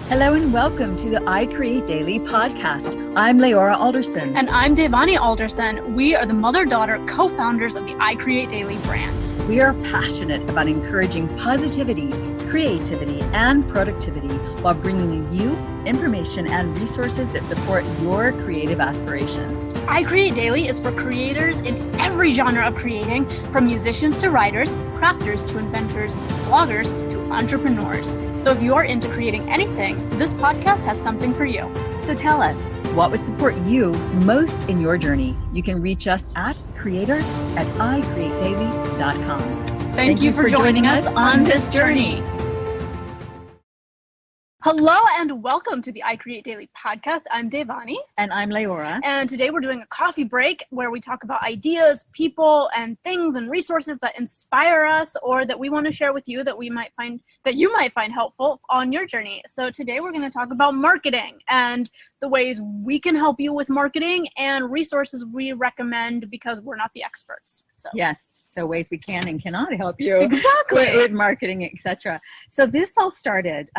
Hello and welcome to the iCreateDaily podcast. I'm Leora Alderson. And I'm Devani Alderson. We are the mother-daughter co-founders of the iCreateDaily brand. We are passionate about encouraging positivity, creativity, and productivity while bringing you information and resources that support your creative aspirations. iCreateDaily is for creators in every genre of creating, from musicians to writers, crafters to inventors, bloggers to entrepreneurs. So if you're into creating anything, this podcast has something for you. So tell us, what would support you most in your journey? You can reach us at creators@iCreateDaily.com. Thank you for joining us on this journey. Hello and welcome to the iCreateDaily podcast. I'm Devani. And I'm Leora. And today we're doing a coffee break where we talk about ideas, people, and things and resources that inspire us or that we want to share with you that you might find helpful on your journey. So today we're going to talk about marketing and the ways we can help you with marketing and resources we recommend because we're not the experts. So. Yes. So ways we can and cannot help you exactly with marketing, etc. So this all started,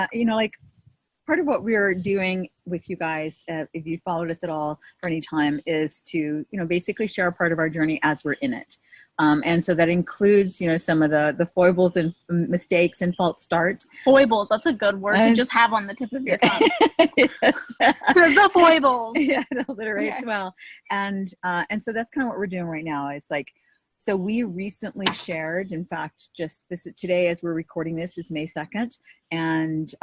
part of what we're doing with you guys, if you followed us at all for any time, is to, basically share a part of our journey as we're in it. And so that includes, some of the foibles and mistakes and false starts. Foibles, that's a good word to just have on the tip of your tongue. The foibles. Yeah, it alliterates well. And so that's kind of what we're doing right now. It's like, so we recently shared, in fact, today as we're recording this is May 2nd, and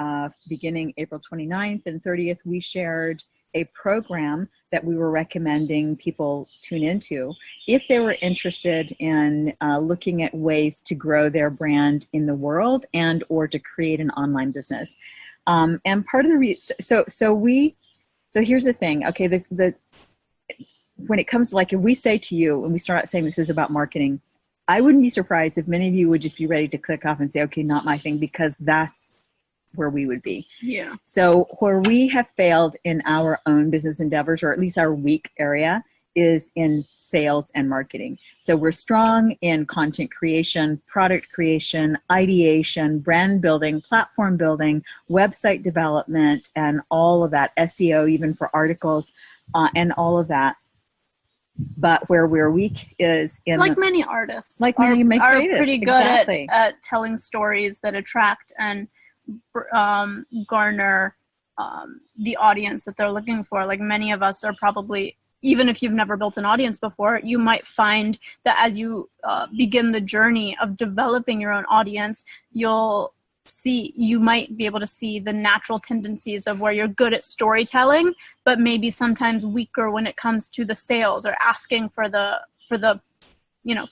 beginning April 29th and 30th, we shared a program that we were recommending people tune into if they were interested in looking at ways to grow their brand in the world and or to create an online business. And part of the so here's the thing. Okay, when it comes to, like, if we say to you and we start out saying this is about marketing, I wouldn't be surprised if many of you would just be ready to click off and say, okay, not my thing, because that's where we would be. Yeah. So where we have failed in our own business endeavors, or at least our weak area, is in sales and marketing. So we're strong in content creation, product creation, ideation, brand building, platform building, website development, and all of that, SEO, even for articles, and all of that. But where we're weak is in many artists, are pretty good at telling stories that attract and garner the audience that they're looking for. Like, many of us are probably, even if you've never built an audience before, you might find that as you begin the journey of developing your own audience, you might be able to see the natural tendencies of where you're good at storytelling, but maybe sometimes weaker when it comes to the sales or asking for the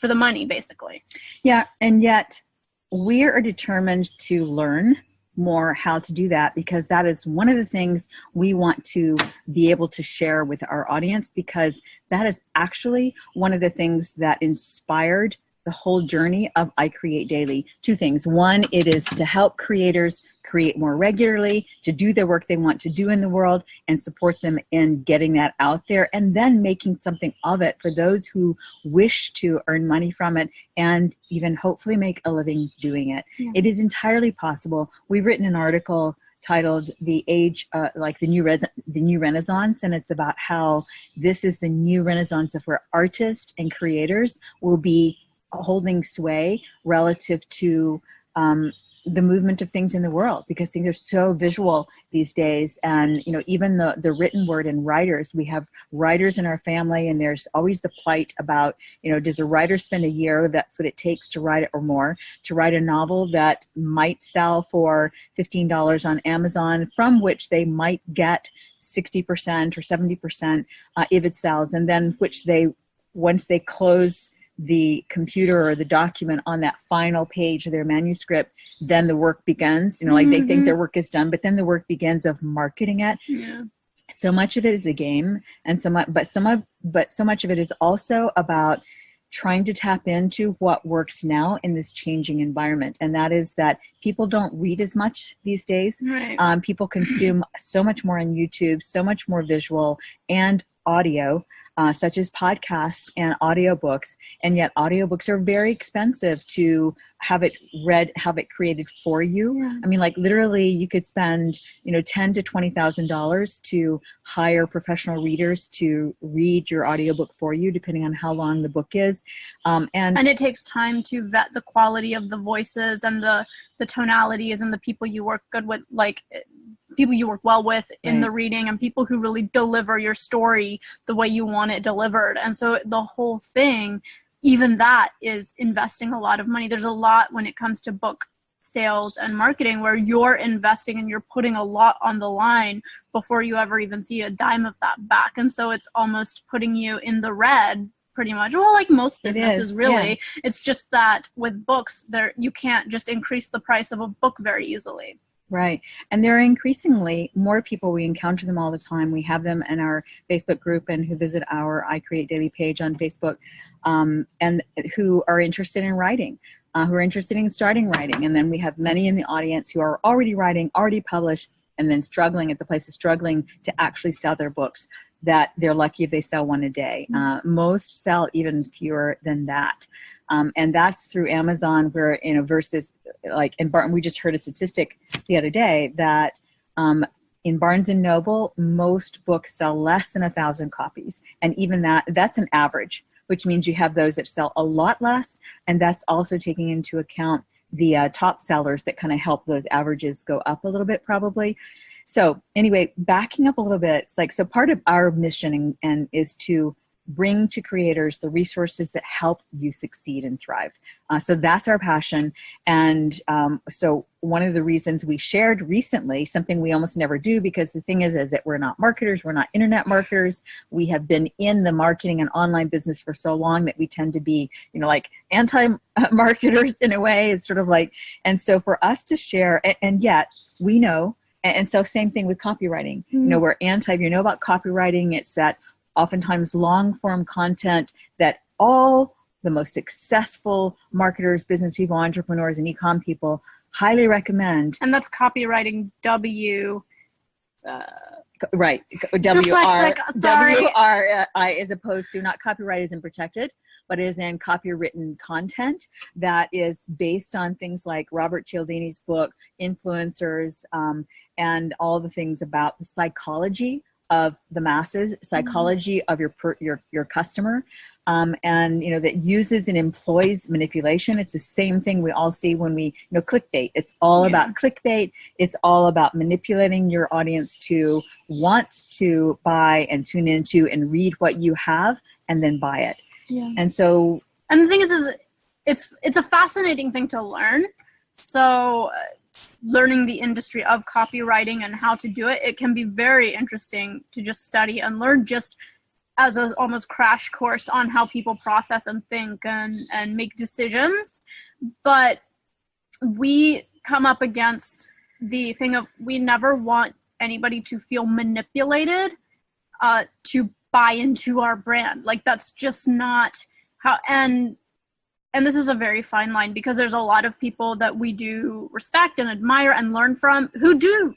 money, basically. Yeah. And yet we are determined to learn more how to do that, because that is one of the things we want to be able to share with our audience, because that is actually one of the things that inspired the whole journey of iCreateDaily. Two things. One, it is to help creators create more regularly, to do the work they want to do in the world, and support them in getting that out there, and then making something of it for those who wish to earn money from it and even hopefully make a living doing it. Yeah. It is entirely possible. We've written an article titled "The Age, the New Renaissance," and it's about how this is the new renaissance of where artists and creators will be holding sway relative to the movement of things in the world, because things are so visual these days. And even the written word and writers, we have writers in our family, and there's always the plight about, does a writer spend a year, that's what it takes to write it, or more, to write a novel that might sell for $15 on Amazon, from which they might get 60% or 70% if it sells, and then once they close the computer or the document on that final page of their manuscript, then the work begins. They think their work is done, but then the work begins of marketing it. Yeah. So much of it is a game, and so much of it is also about trying to tap into what works now in this changing environment. And that is that people don't read as much these days. Right. People consume so much more on YouTube, so much more visual and audio. such as podcasts and audiobooks. And yet audiobooks are very expensive to have it read, have it created for you. Yeah. I mean, like literally you could spend, $10,000 to $20,000 to hire professional readers to read your audiobook for you, depending on how long the book is. And it takes time to vet the quality of the voices and the tonalities and the people you work good with, like people you work well with in the reading, and people who really deliver your story the way you want it delivered. And so the whole thing, even that is investing a lot of money. There's a lot when it comes to book sales and marketing where you're investing and you're putting a lot on the line before you ever even see a dime of that back. And so it's almost putting you in the red pretty much. Well, like most businesses, really. Yeah. It's just that with books, you can't just increase the price of a book very easily. Right. And there are increasingly more people. We encounter them all the time. We have them in our Facebook group and who visit our iCreateDaily page on Facebook, and who are interested in writing, who are interested in starting writing. And then we have many in the audience who are already writing, already published, and then struggling at the place of struggling to actually sell their books, that they're lucky if they sell one a day. Most sell even fewer than that. And that's through Amazon, where, versus like in Barton, we just heard a statistic the other day that in Barnes and Noble, most books sell less than 1,000 copies. And even that's an average, which means you have those that sell a lot less. And that's also taking into account the top sellers that kind of help those averages go up a little bit, probably. So anyway, backing up a little bit, it's like, so part of our mission and is to bring to creators the resources that help you succeed and thrive. So that's our passion. And so one of the reasons we shared recently, something we almost never do, because the thing is that we're not marketers, we're not internet marketers. We have been in the marketing and online business for so long that we tend to be, like anti-marketers in a way. It's sort of like, and so for us to share, and yet we know, and so same thing with copywriting. We're anti, if you know about copywriting, it's that oftentimes long form content that all the most successful marketers, business people, entrepreneurs, and e-com people highly recommend. And that's copywriting right. W-R-I, as opposed to, not copyright isn't protected, but is in copywritten content that is based on things like Robert Cialdini's book, Influencers, and all the things about the psychology of the masses, psychology of your customer, and that uses and employs manipulation. It's the same thing we all see when we clickbait. It's all about clickbait. It's all about manipulating your audience to want to buy and tune into and read what you have and then buy it. Yeah. And so, and the thing is it's a fascinating thing to learn. So learning the industry of copywriting and how to do it, it can be very interesting to just study and learn, just as a almost crash course on how people process and think and make decisions. But we come up against the thing of, we never want anybody to feel manipulated to buy into our brand. Like, that's just not how, and this is a very fine line, because there's a lot of people that we do respect and admire and learn from who do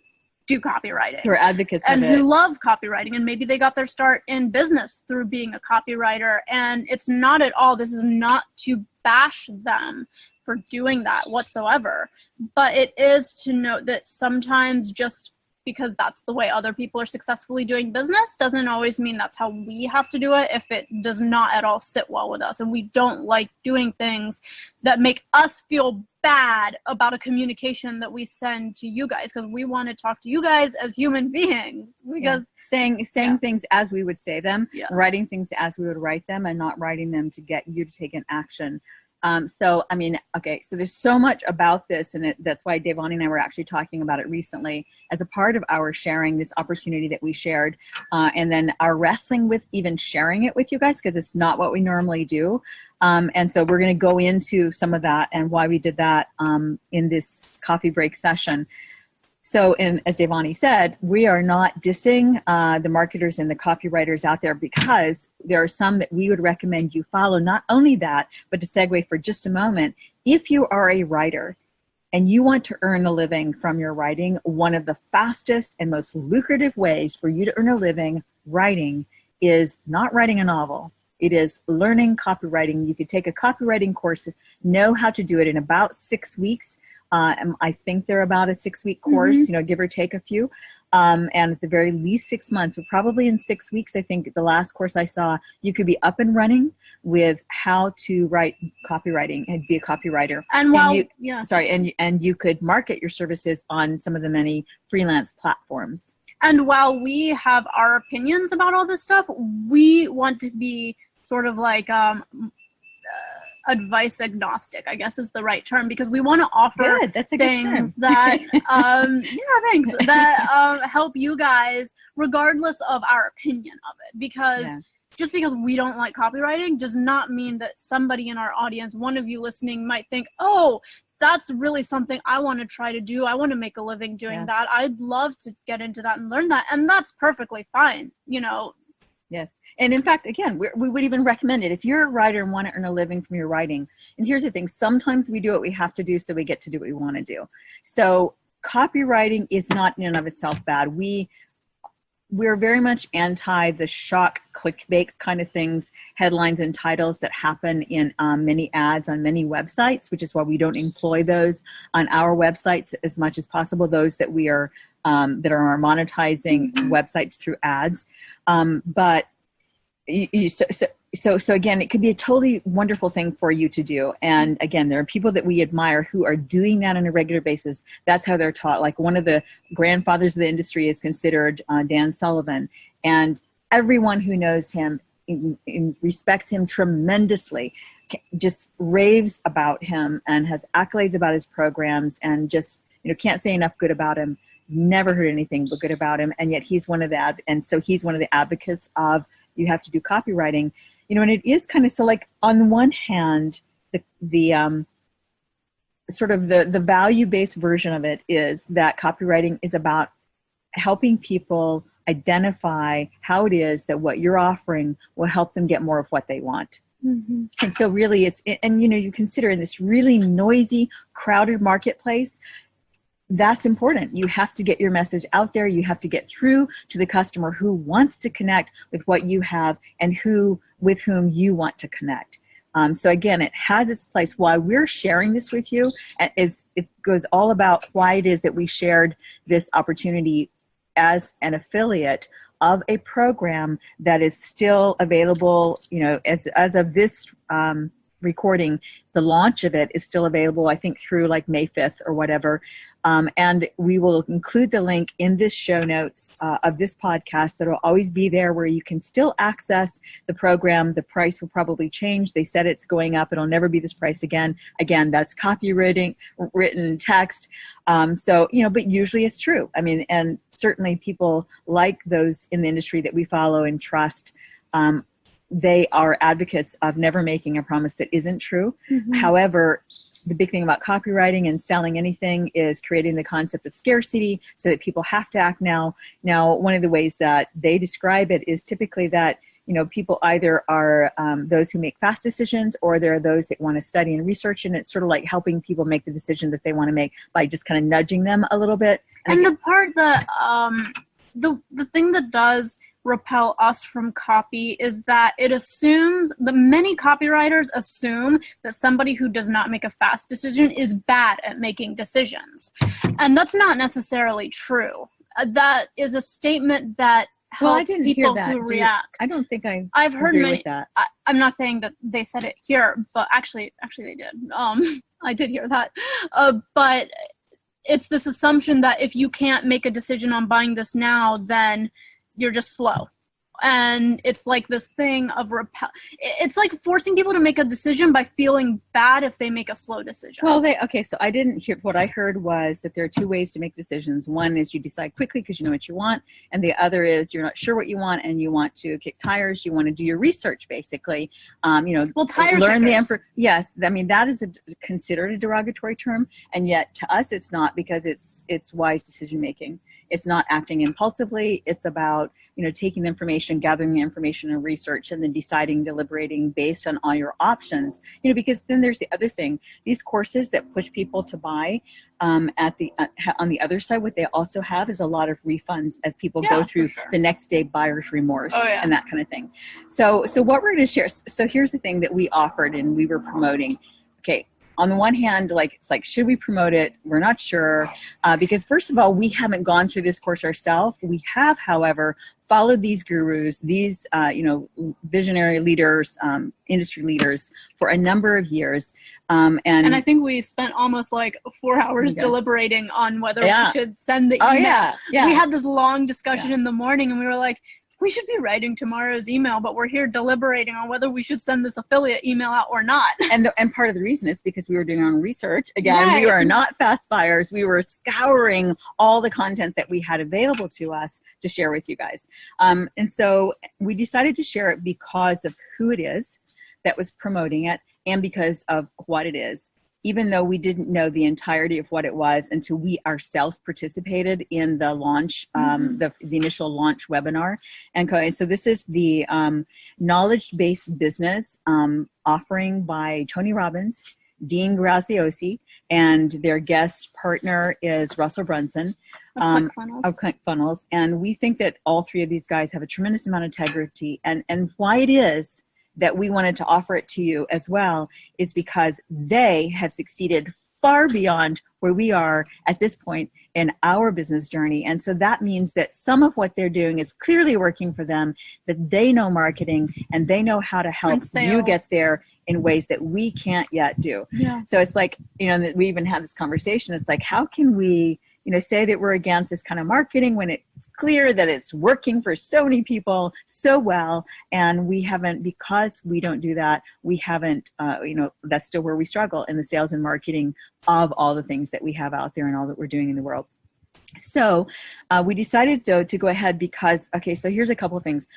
copywriting. Who are advocates and of it. Who love copywriting. And maybe they got their start in business through being a copywriter. And it's not at all, this is not to bash them for doing that whatsoever. But it is to note that sometimes just because that's the way other people are successfully doing business doesn't always mean that's how we have to do it if it does not at all sit well with us. And we don't like doing things that make us feel bad about a communication that we send to you guys, because we want to talk to you guys as human beings. Because saying things as we would say them, writing things as we would write them, and not writing them to get you to take an action. So there's so much about this, and that's why Devani and I were actually talking about it recently as a part of our sharing, this opportunity that we shared, and then our wrestling with even sharing it with you guys, because it's not what we normally do. And so we're going to go into some of that and why we did that in this coffee break session. So, and as Devani said, we are not dissing the marketers and the copywriters out there, because there are some that we would recommend you follow. Not only that, but to segue for just a moment, if you are a writer and you want to earn a living from your writing, one of the fastest and most lucrative ways for you to earn a living writing is not writing a novel. It is learning copywriting. You could take a copywriting course, know how to do it in about 6 weeks. I think they're about a 6-week course, give or take a few. And at the very least 6 months, but probably in 6 weeks, I think the last course I saw, you could be up and running with how to write copywriting and be a copywriter. And while, and you could market your services on some of the many freelance platforms. And while we have our opinions about all this stuff, we want to be sort of like advice agnostic, I guess is the right term, because we want to offer things that that help you guys regardless of our opinion of it. Because just because we don't like copywriting does not mean that somebody in our audience, one of you listening, might think, oh, that's really something I want to try to do. I want to make a living doing that. I'd love to get into that and learn that. And that's perfectly fine, Yes. And in fact, again, we would even recommend it. If you're a writer and want to earn a living from your writing, and here's the thing, sometimes we do what we have to do so we get to do what we want to do. So copywriting is not in and of itself bad. We're very much anti the shock clickbait kind of things, headlines and titles that happen in many ads on many websites, which is why we don't employ those on our websites as much as possible, those that we are that are our monetizing websites through ads. But so again, it could be a totally wonderful thing for you to do. And again, there are people that we admire who are doing that on a regular basis. That's how they're taught. Like one of the grandfathers of the industry is considered Dan Sullivan. And everyone who knows him respects him tremendously, just raves about him and has accolades about his programs and just, can't say enough good about him. Never heard anything but good about him. And yet he's one of the advocates of, you have to do copywriting, and it is kind of, so like on one hand, the sort of the value-based version of it is that copywriting is about helping people identify how it is that what you're offering will help them get more of what they want. And so really you consider in this really noisy, crowded marketplace, that's important. You have to get your message out there. You have to get through to the customer who wants to connect with what you have and with whom you want to connect. So again, it has its place. Why we're sharing this with you it goes all about why it is that we shared this opportunity as an affiliate of a program that is still available, as of this recording. The launch of it is still available, I think, through like May 5th or whatever. And we will include the link in this show notes of this podcast. That will always be there where you can still access the program. The price will probably change. They said it's going up. It'll never be this price again. Again, that's copywritten text. But usually it's true. I mean, and certainly people like those in the industry that we follow and trust, they are advocates of never making a promise that isn't true. However, the big thing about copywriting and selling anything is creating the concept of scarcity so that people have to act now. Now, one of the ways that they describe it is typically that, people either are those who make fast decisions, or there are those that want to study and research, and it's sort of like helping people make the decision that they want to make by just kind of nudging them a little bit. And the part that, the thing that does repel us from copy is that it assumes, the many copywriters assume that somebody who does not make a fast decision is bad at making decisions. And that's not necessarily true. That is a statement that helps people who react. I don't think I've heard agree many, with that. I'm not saying that they said it here, but actually they did. I did hear that. But it's this assumption that if you can't make a decision on buying this now, then you're just slow. And it's like this thing of it's like forcing people to make a decision by feeling bad if they make a slow decision. Well, so I didn't hear, what I heard was that there are two ways to make decisions. One is you decide quickly because you know what you want, and the other is you're not sure what you want and you want to kick tires. You want to do your research, basically. Tire learn kickers. Yes, I mean that is considered a derogatory term, and yet to us it's not, because it's wise decision making. It's not acting impulsively. It's about taking the information information, gathering the information and research, and then deciding, deliberating based on all your options. Because then there's the other thing. These courses that push people to buy, on the other side, what they also have is a lot of refunds as people go through the next day buyer's remorse and that kind of thing. So what we're going to share. So here's the thing that we offered and we were promoting. Okay. On the one hand, it's like, should we promote it? We're not sure, because first of all, we haven't gone through this course ourselves. We have, however, followed these gurus, these, visionary leaders, industry leaders for a number of years. And I think we spent almost 4 hours deliberating on whether we should send the email. We had this long discussion in the morning and we were like, we should be writing tomorrow's email, but we're here deliberating on whether we should send this affiliate email out or not. And part of the reason is because we were doing our own research. Again, we are not fast buyers. We were scouring all the content that we had available to us to share with you guys. And so we decided to share it because of who it is that was promoting it and because of what it is, even though we didn't know the entirety of what it was until we ourselves participated in the launch, the initial launch webinar. And so this is the knowledge-based business offering by Tony Robbins, Dean Graziosi, and their guest partner is Russell Brunson of ClickFunnels. And we think that all three of these guys have a tremendous amount of integrity. And why it is that we wanted to offer it to you as well is because they have succeeded far beyond where we are at this point in our business journey. And so that means that some of what they're doing is clearly working for them, that they know marketing and they know how to help you get there in ways that we can't yet do. Yeah. So it's like, we even had this conversation. It's like, how can we, say that we're against this kind of marketing when it's clear that it's working for so many people so well, and we haven't, because we don't do that, we haven't, that's still where we struggle in the sales and marketing of all the things that we have out there and all that we're doing in the world. So we decided to go ahead because, so here's a couple of things.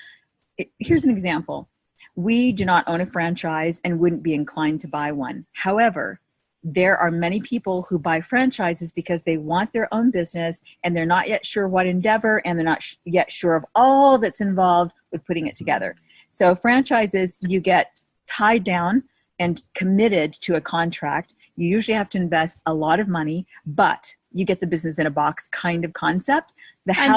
Here's an example. We do not own a franchise and wouldn't be inclined to buy one. However, there are many people who buy franchises because they want their own business and they're not yet sure what endeavor and they're not yet sure of all that's involved with putting it together. So franchises, you get tied down and committed to a contract. You usually have to invest a lot of money, but you get the business in a box kind of concept.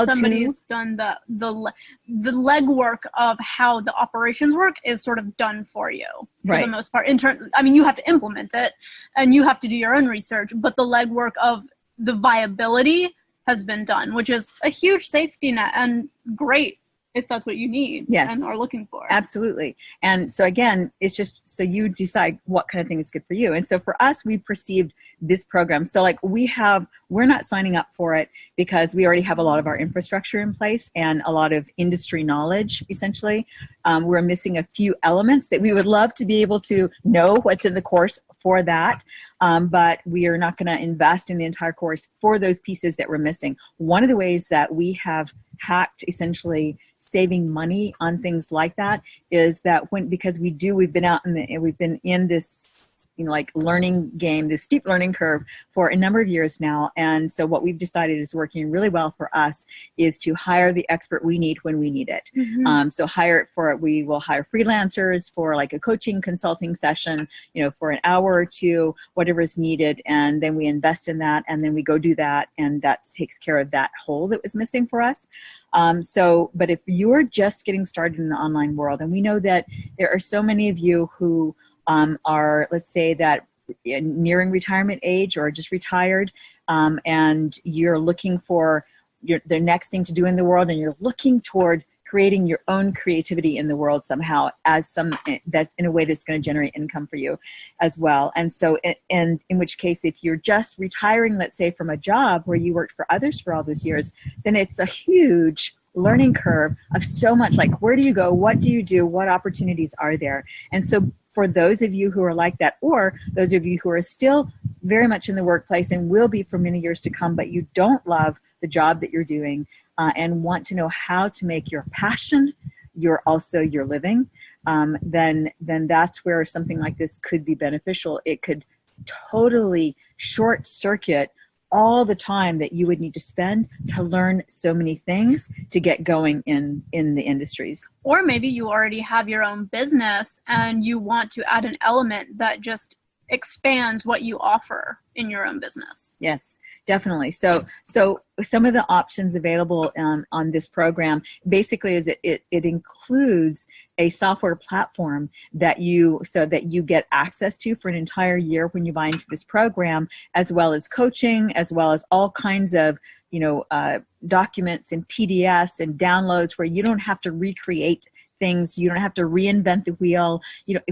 Somebody's done the legwork of how the operations work is sort of done for you for the most part. You have to implement it and you have to do your own research, but the legwork of the viability has been done, which is a huge safety net and great if that's what you need and are looking for. Absolutely. And so again, it's just so you decide what kind of thing is good for you. And so for us, we perceived this program. So we're not signing up for it because we already have a lot of our infrastructure in place and a lot of industry knowledge, essentially. We're missing a few elements that we would love to be able to know what's in the course for that. But we are not going to invest in the entire course for those pieces that we're missing. One of the ways that we have hacked essentially saving money on things like that is that because we've been in this learning game, this steep learning curve for a number of years now. And so what we've decided is working really well for us is to hire the expert we need when we need it. So we will hire freelancers for a coaching consulting session, for an hour or two, whatever is needed. And then we invest in that and then we go do that. And that takes care of that hole that was missing for us. But if you're just getting started in the online world, and we know that there are so many of you who are, let's say, that nearing retirement age or just retired, and you're looking for the next thing to do in the world, and you're looking toward creating your own creativity in the world somehow that's in a way that's going to generate income for you as well. And so, and in which case, if you're just retiring, let's say, from a job where you worked for others for all those years, then it's a huge learning curve of so much where do you go? What do you do? What opportunities are there? And so for those of you who are like that, or those of you who are still very much in the workplace and will be for many years to come, but you don't love the job that you're doing and want to know how to make your passion your living, then that's where something like this could be beneficial. It could totally short circuit all the time that you would need to spend to learn so many things to get going in the industries. Or maybe you already have your own business and you want to add an element that just expands what you offer in your own business. Yes, definitely. So some of the options available on this program basically is it includes a software platform that you get access to for an entire year when you buy into this program, as well as coaching, as well as all kinds of documents and PDFs and downloads where you don't have to recreate things. You don't have to reinvent the wheel,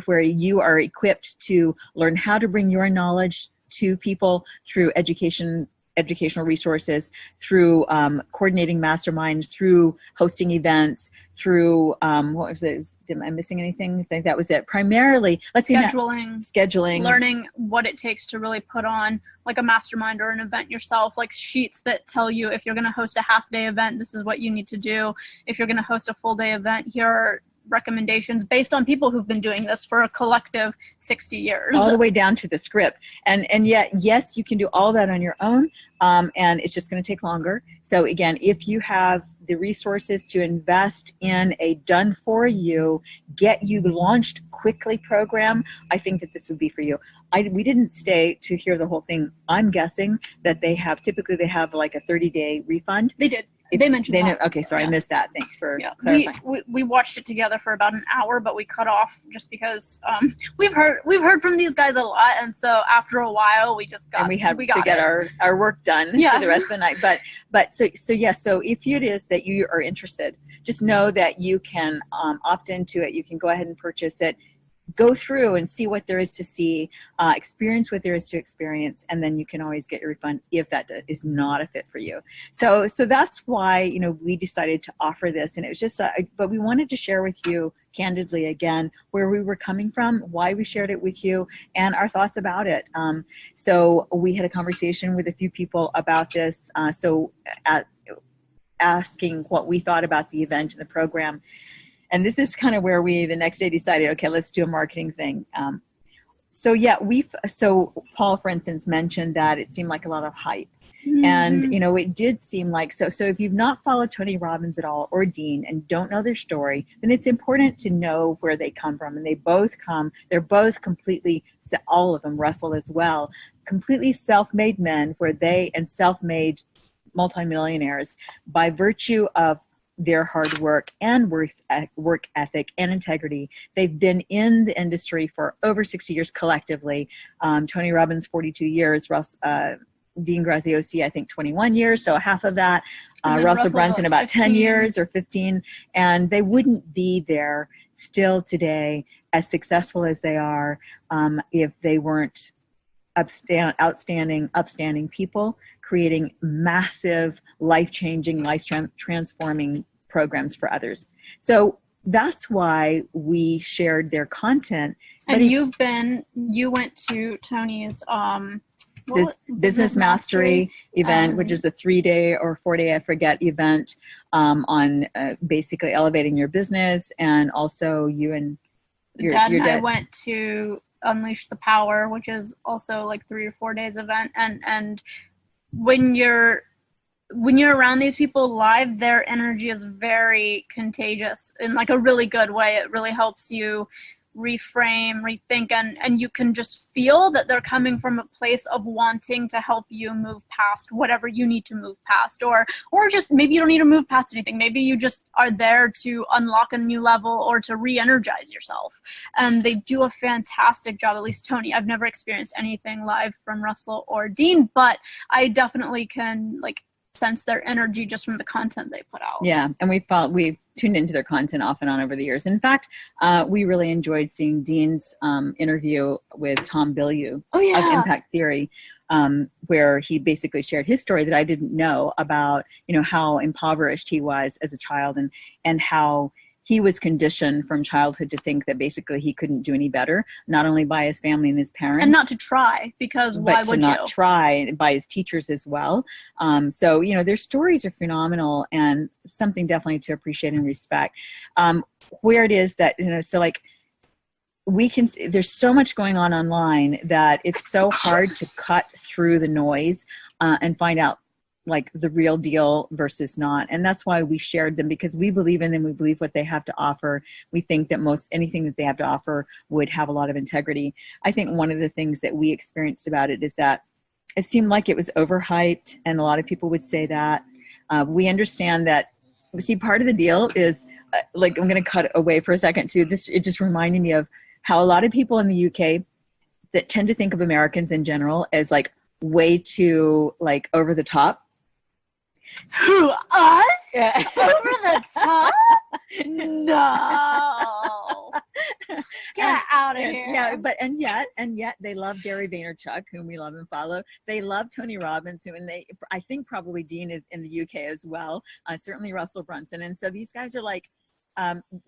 where you are equipped to learn how to bring your knowledge to people through educational resources, through coordinating masterminds, through hosting events, through what was it? Am I missing anything? I think that was it. Primarily, scheduling, learning what it takes to really put on like a mastermind or an event yourself, like sheets that tell you if you're going to host a half-day event, this is what you need to do. If you're going to host a full-day event, here are recommendations based on people who've been doing this for a collective 60 years. All the way down to the script. And yet, yes, you can do all that on your own, and it's just going to take longer. So again, if you have the resources to invest in a done-for-you, get you launched quickly program, I think that this would be for you. We didn't stay to hear the whole thing. I'm guessing that they have like a 30-day refund. They did. They mentioned that. Okay, sorry, I missed that. Thanks for clarifying. We watched it together for about an hour, but we cut off just because we've heard from these guys a lot, and so after a while we just got, and we had to get our work done for the rest of the night. But so if it is that you are interested, just know that you can opt into it. You can go ahead and purchase it. Go through and see what there is to see, experience what there is to experience, and then you can always get your refund if that is not a fit for you. So that's why we decided to offer this, and it was just but we wanted to share with you candidly again where we were coming from, why we shared it with you, and our thoughts about it. So we had a conversation with a few people about this, asking what we thought about the event and the program. And this is kind of where we the next day decided, okay, let's do a marketing thing. So Paul, for instance, mentioned that it seemed like a lot of hype. Mm-hmm. And, it did seem like, so if you've not followed Tony Robbins at all or Dean and don't know their story, then it's important to know where they come from. And they're both completely, all of them, Russell as well, completely self-made men and self-made multimillionaires by virtue of their hard work and work ethic and integrity. They've been in the industry for over 60 years collectively. Tony Robbins, 42 years. Dean Graziosi, I think 21 years, so half of that. Russell Brunson, about 10 years or 15. And they wouldn't be there still today as successful as they are if they weren't upstanding people creating massive, life-changing, life-transforming programs for others. So that's why we shared their content. And you went to Tony's Business Mastery event, which is a 3-day or 4-day, I forget, event on basically elevating your business, and also you and your dad and I went to Unleash the Power, which is also like 3 or 4 days event, and when you're around these people live, their energy is very contagious in like a really good way. It really helps you reframe, rethink, and you can just feel that they're coming from a place of wanting to help you move past whatever you need to move past, or just maybe you don't need to move past anything. Maybe you just are there to unlock a new level or to re-energize yourself. And they do a fantastic job, at least Tony. I've never experienced anything live from Russell or Dean, but I definitely can sense their energy just from the content they put out. Yeah, and we've tuned into their content off and on over the years. In fact, we really enjoyed seeing Dean's interview with Tom Bilyeu of Impact Theory, where he basically shared his story that I didn't know about, how impoverished he was as a child and how he was conditioned from childhood to think that basically he couldn't do any better, not only by his family and his parents. And not to try, because why would you? But to not try, by his teachers as well. So, their stories are phenomenal and something definitely to appreciate and respect. Where it is that, there's so much going on online that it's so hard to cut through the noise and find out like the real deal versus not. And that's why we shared them, because we believe in them. We believe what they have to offer. We think that anything that they have to offer would have a lot of integrity. I think one of the things that we experienced about it is that it seemed like it was overhyped, and a lot of people would say that. We understand that. See, part of the deal is like, I'm going to cut away for a second too. It just reminded me of how a lot of people in the UK that tend to think of Americans in general as like way too like over the top. Who, us? Yeah. Over the top? No. Get out of here. Yeah, but and yet they love Gary Vaynerchuk, whom we love and follow. They love Tony Robbins, and I think probably Dean is in the UK as well. Certainly Russell Brunson. And so these guys are like,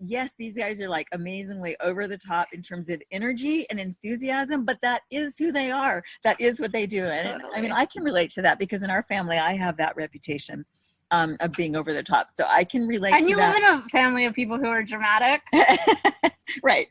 yes, these guys are like amazingly over the top in terms of energy and enthusiasm, but that is who they are. That is what they do. And Totally. I mean, I can relate to that because in our family, I have that reputation of being over the top. So I can relate to that. And you live in a family of people who are dramatic. Right.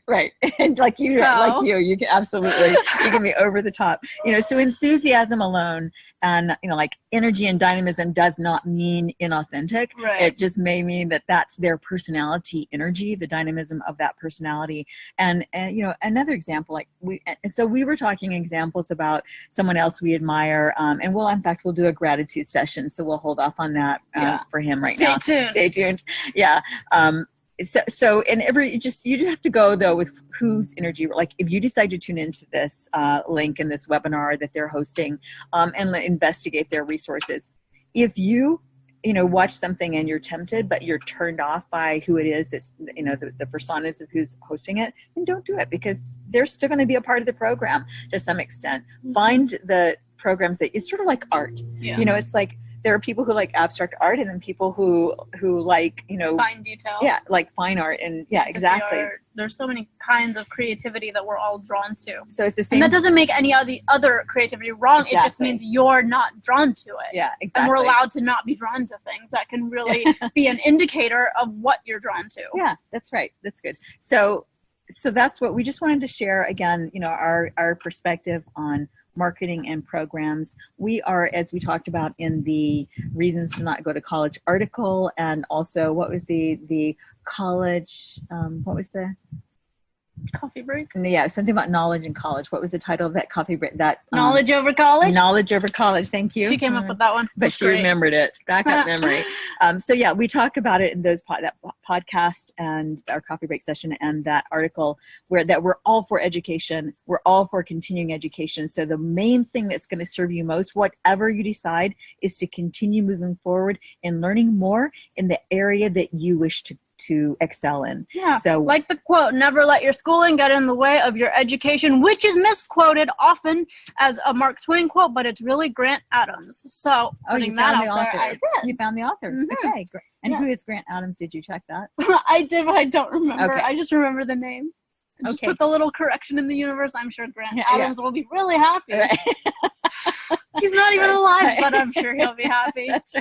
And like you can absolutely, you can be over the top, so enthusiasm alone and, like energy and dynamism does not mean inauthentic. Right. It just may mean that that's their personality energy, the dynamism of that personality. And another example, like we were talking examples about someone else we admire. And we'll do a gratitude session. So we'll hold off on that for him right now. Stay tuned. Yeah. So and you just have to go though with whose energy, like if you decide to tune into this link in this webinar that they're hosting and investigate their resources. If you watch something and you're tempted, but you're turned off by who it is, it's, the personas of who's hosting it, then don't do it, because they're still going to be a part of the program to some extent. Mm-hmm. Find the programs that it's sort of like art. Yeah. It's like, there are people who like abstract art, and then people who like, fine detail. Yeah, like fine art. And yeah, exactly. There's so many kinds of creativity that we're all drawn to. So it's the same. And that doesn't make any of the other creativity wrong. Exactly. It just means you're not drawn to it. Yeah, exactly. And we're allowed to not be drawn to things that can really be an indicator of what you're drawn to. Yeah, that's right. That's good. So that's what we just wanted to share again, our perspective on marketing and programs. We are, as we talked about in the reasons to not go to college article, and also what was the college, what was the coffee break? Yeah, something about knowledge in college. What was the title of that coffee break? That Knowledge Over College? Knowledge Over College. Thank you. She came up with that one. But she remembered it. Backup memory. So yeah, we talk about it in that podcast and our coffee break session and that article that we're all for education. We're all for continuing education. So the main thing that's going to serve you most, whatever you decide, is to continue moving forward and learning more in the area that you wish to excel in. Yeah. So like the quote, never let your schooling get in the way of your education, which is misquoted often as a Mark Twain quote, but it's really Grant Adams. So putting that out there, I did. You found the author. Mm-hmm. Okay. Great. And who is Grant Adams? Did you check that? I did, but I don't remember. Okay. I just remember the name. Just put the little correction in the universe. I'm sure Grant Adams will be really happy. Right. He's not even alive, but I'm sure he'll be happy. That's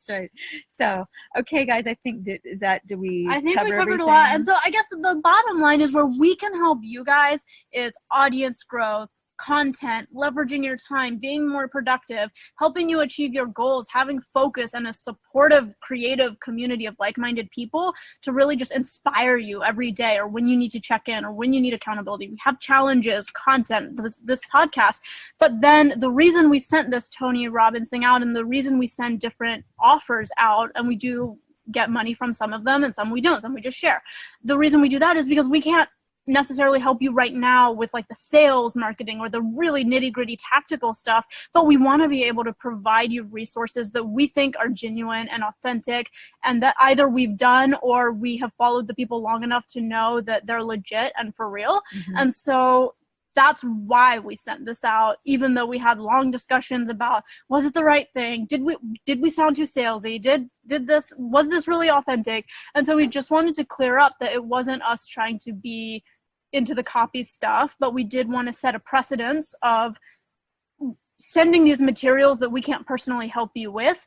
right. So, okay, guys, I think I think we covered everything? A lot. And so I guess the bottom line is where we can help you guys is audience growth, content, leveraging your time, being more productive, helping you achieve your goals, having focus and a supportive, creative community of like-minded people to really just inspire you every day, or when you need to check in, or when you need accountability. We have challenges, content, this podcast. But then the reason we sent this Tony Robbins thing out, and the reason we send different offers out, and we do get money from some of them and some we don't, some we just share. The reason we do that is because we can't necessarily help you right now with like the sales marketing or the really nitty-gritty tactical stuff, but we want to be able to provide you resources that we think are genuine and authentic, and that either we've done or we have followed the people long enough to know that they're legit and for real. Mm-hmm. And so that's why we sent this out, even though we had long discussions about, was it the right thing? Did we sound too salesy? Was this really authentic? And so we just wanted to clear up that it wasn't us trying to be into the copy stuff, but we did want to set a precedence of sending these materials that we can't personally help you with,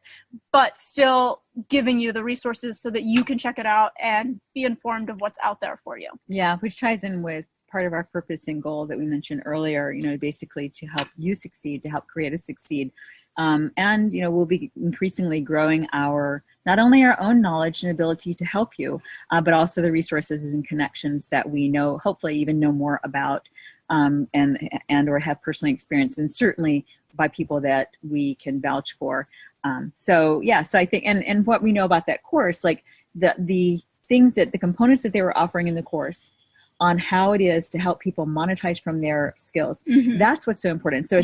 but still giving you the resources so that you can check it out and be informed of what's out there for you. Yeah, which ties in with part of our purpose and goal that we mentioned earlier, basically to help you succeed, to help creators succeed. And, we'll be increasingly growing not only our own knowledge and ability to help you, but also the resources and connections that we know, hopefully even know more about, and or have personally experienced, and certainly by people that we can vouch for. So I think, and what we know about that course, like the things the components that they were offering in the course on how it is to help people monetize from their skills. That's what's so important. So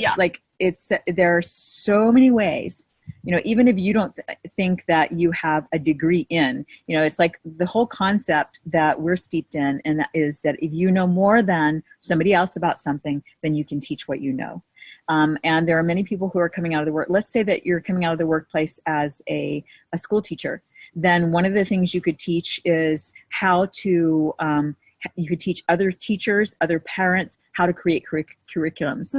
it's there are so many ways, even if you don't think that you have a degree in, it's like the whole concept that we're steeped in, and that is that if you know more than somebody else about something, then you can teach what you know. And there are many people who are coming out of the work. Let's say that you're coming out of the workplace as a school teacher. Then one of the things you could teach is how to, you could teach other teachers, other parents, how to create curriculums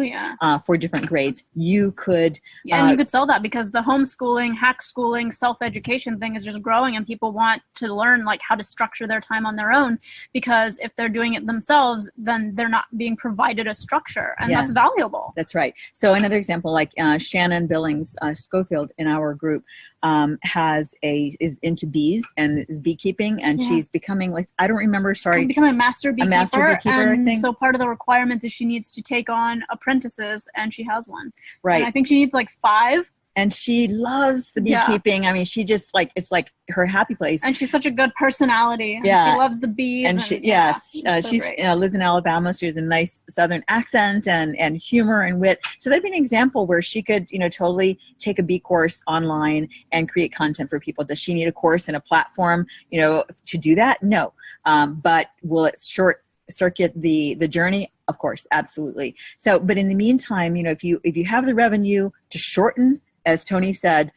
for different grades. You could... and you could sell that, because the homeschooling, hack schooling, self-education thing is just growing, and people want to learn like how to structure their time on their own, because if they're doing it themselves, then they're not being provided a structure, and that's valuable. That's right. So another example, like Shannon Billings Schofield in our group is into bees and is beekeeping, and she's becoming, like, I don't remember, sorry. Becoming a master beekeeper, and I think. So part of the requirement is she needs to take on apprentices, and she has one. Right. And I think she needs like 5. And she loves the beekeeping. I mean, she just it's like her happy place. And she's such a good personality. Yeah. She loves the bees. And she lives in Alabama. She has a nice Southern accent and humor and wit. So that'd be an example where she could, totally take a bee course online and create content for people. Does she need a course and a platform, to do that? No. But will it circuit the journey? Of course, absolutely. So, but in the meantime, if you have the revenue to shorten, as Tony said,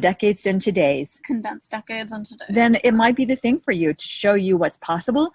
decades into days. Condensed decades into days. Then it might be the thing for you to show you what's possible.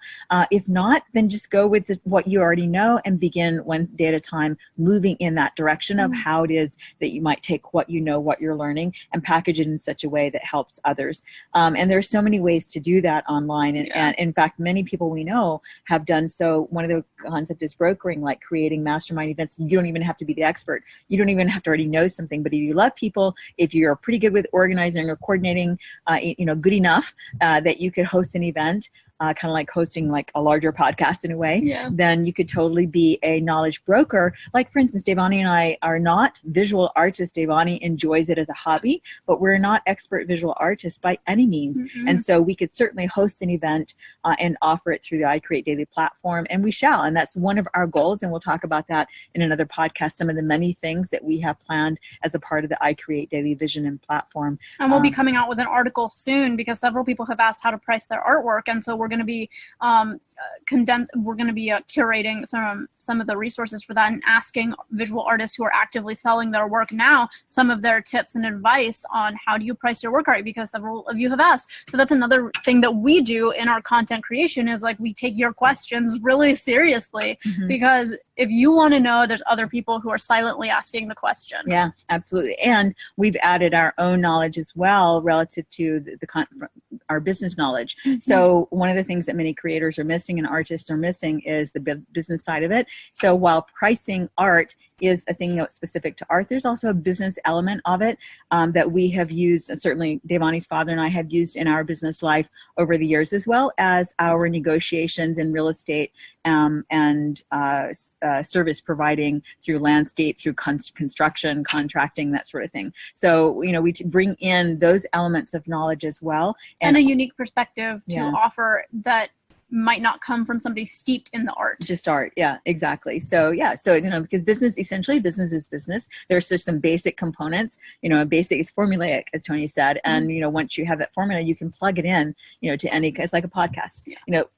If not, then just go with what you already know and begin one day at a time, moving in that direction of how it is that you might take what you know, what you're learning, and package it in such a way that helps others. And there's so many ways to do that online. And in fact, many people we know have done so. One of the concepts is brokering, like creating mastermind events. You don't even have to be the expert. You don't even have to already know something, but if you love people, if you're pretty good with organizing or coordinating, good enough that you could host an event, kind of like hosting like a larger podcast in a way, then you could totally be a knowledge broker. Like, for instance, Devani and I are not visual artists. Devani enjoys it as a hobby, but we're not expert visual artists by any means. And so we could certainly host an event and offer it through the iCreateDaily platform, and we shall. And that's one of our goals, and we'll talk about that in another podcast, some of the many things that we have planned as a part of the iCreateDaily vision and platform. And we'll be coming out with an article soon, because several people have asked how to price their artwork, and so we're going to be curating some of the resources for that, and asking visual artists who are actively selling their work now some of their tips and advice on how do you price your work right, because several of you have asked. So that's another thing that we do in our content creation, is like we take your questions really seriously, because if you want to know, there's other people who are silently asking the question. Yeah, absolutely. And we've added our own knowledge as well relative to our business knowledge. So one of the things that many creators are missing and artists are missing is the business side of it. So while pricing art is a thing that's specific to art, there's also a business element of it that we have used, and certainly Devani's father and I have used in our business life over the years, as well as our negotiations in real estate and service providing through landscape, through construction, contracting, that sort of thing. So, we bring in those elements of knowledge as well. And a unique perspective to offer that might not come from somebody steeped in the art. Just art. Yeah, exactly. So because business is business. There's just some basic components, basic is formulaic, as Tony said. And, once you have that formula, you can plug it in, to any, it's like a podcast,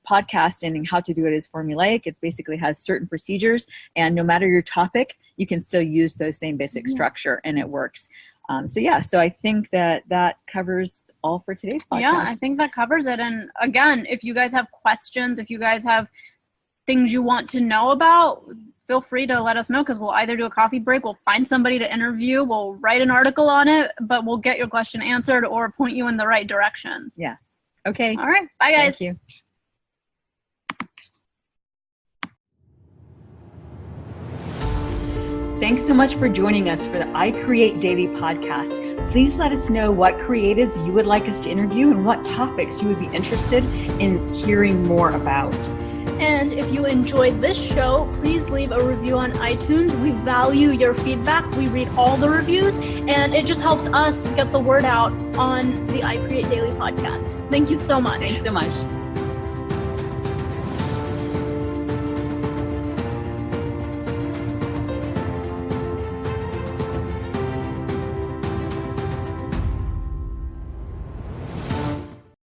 podcasting and how to do it is formulaic. It's basically has certain procedures, and no matter your topic, you can still use those same basic structure, and it works. So I think that covers all for today's podcast. Yeah, I think that covers it. And again, if you guys have questions, if you guys have things you want to know about, feel free to let us know, because we'll either do a coffee break, we'll find somebody to interview, we'll write an article on it, but we'll get your question answered or point you in the right direction. Yeah. Okay. All right. Bye, guys. Thank you. Thanks so much for joining us for the I Create Daily podcast. Please let us know what creatives you would like us to interview and what topics you would be interested in hearing more about. And if you enjoyed this show, please leave a review on iTunes. We value your feedback. We read all the reviews, and it just helps us get the word out on the I Create Daily podcast. Thank you so much. Thanks so much.